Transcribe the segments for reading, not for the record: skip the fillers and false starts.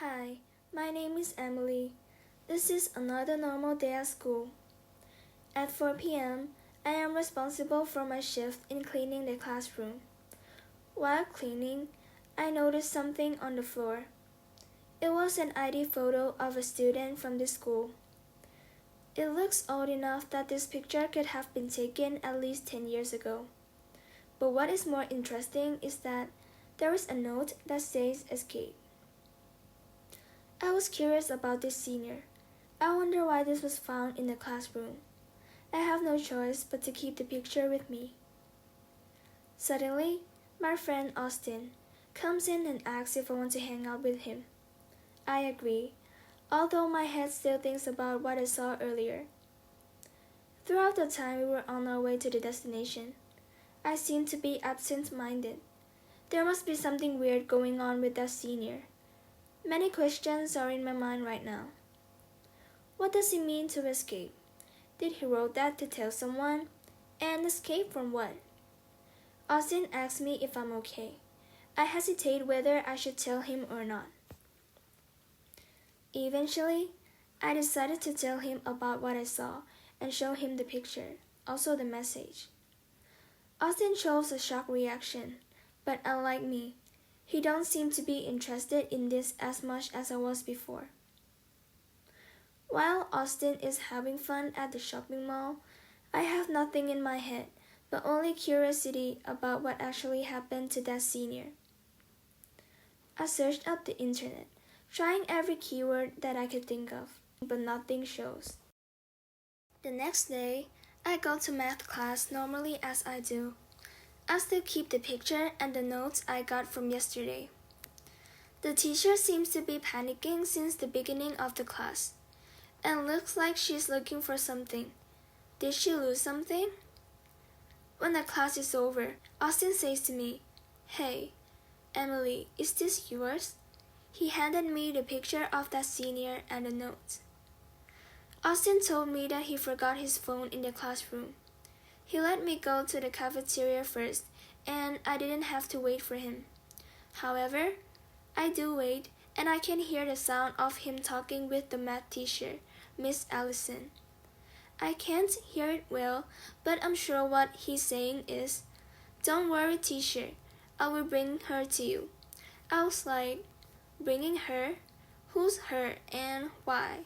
Hi, my name is Emily. This is another normal day at school. At 4 p.m., I am responsible for my shift in cleaning the classroom. While cleaning, I noticed something on the floor. It was an ID photo of a student from the school. It looks old enough that this picture could have been taken at least 10 years ago. But what is more interesting is that there is a note that says escape. I was curious about this senior. I wonder why this was found in the classroom. I have no choice but to keep the picture with me. Suddenly, my friend Austin comes in and asks if I want to hang out with him. I agree, although my head still thinks about what I saw earlier. Throughout the time we were on our way to the destination, I seemed to be absent-minded. There must be something weird going on with that senior. Many questions are in my mind right now. What does it mean to escape? Did he wrote that to tell someone? And escape from what? Austin asked me if I'm okay. I hesitate whether I should tell him or not. Eventually, I decided to tell him about what I saw and show him the picture, also the message. Austin shows a shocked reaction, but unlike me, he don't seem to be interested in this as much as I was before. While Austin is having fun at the shopping mall, I have nothing in my head, but only curiosity about what actually happened to that senior. I searched up the internet, trying every keyword that I could think of, but nothing shows. The next day, I go to math class normally as I do. I still keep the picture and the notes I got from yesterday. The teacher seems to be panicking since the beginning of the class, and looks like she's looking for something. Did she lose something? When the class is over, Austin says to me, "Hey, Emily, is this yours?" He handed me the picture of that senior and the note. Austin told me that he forgot his phone in the classroom. He let me go to the cafeteria first, and I didn't have to wait for him. However, I do wait, and I can hear the sound of him talking with the math teacher, Miss Allison. I can't hear it well, but I'm sure what he's saying is, "Don't worry, teacher, I will bring her to you." I was like, bringing her? Who's her and why?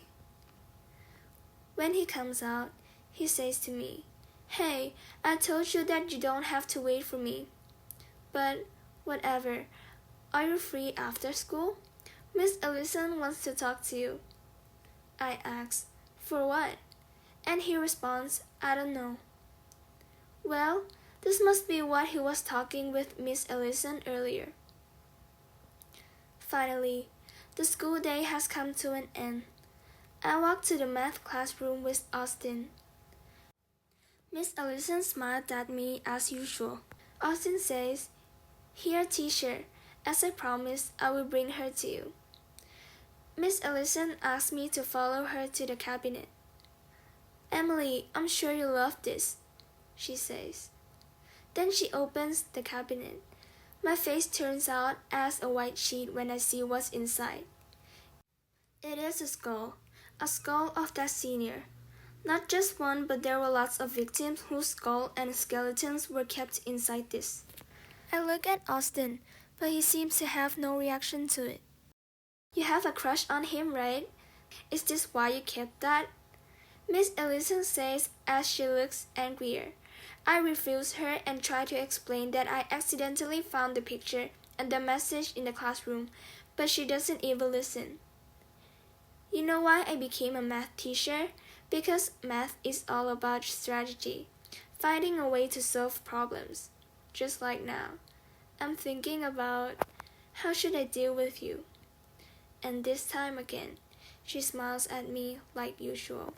When he comes out, he says to me, "Hey, I told you that you don't have to wait for me." But whatever, are you free after school? Miss Allison wants to talk to you. I ask, "For what?" And he responds, "I don't know." Well, this must be what he was talking with Miss Allison earlier. Finally, the school day has come to an end. I walk to the math classroom with Austin. Miss Allison smiled at me as usual. Austin says, "Here, teacher, as I promised, I will bring her to you." Miss Allison asked me to follow her to the cabinet. "Emily, I'm sure you love this," she says. Then she opens the cabinet. My face turns out as a white sheet when I see what's inside. It is a skull of that senior. Not just one, but there were lots of victims whose skull and skeletons were kept inside this. I look at Austin, but he seems to have no reaction to it. "You have a crush on him, right? Is this why you kept that?" Miss Ellison says as she looks angrier. I refuse her and try to explain that I accidentally found the picture and the message in the classroom, but she doesn't even listen. You know why I became a math teacher? Because math is all about strategy, finding a way to solve problems. Just like now, I'm thinking about how should I deal with you? And this time again, she smiles at me like usual.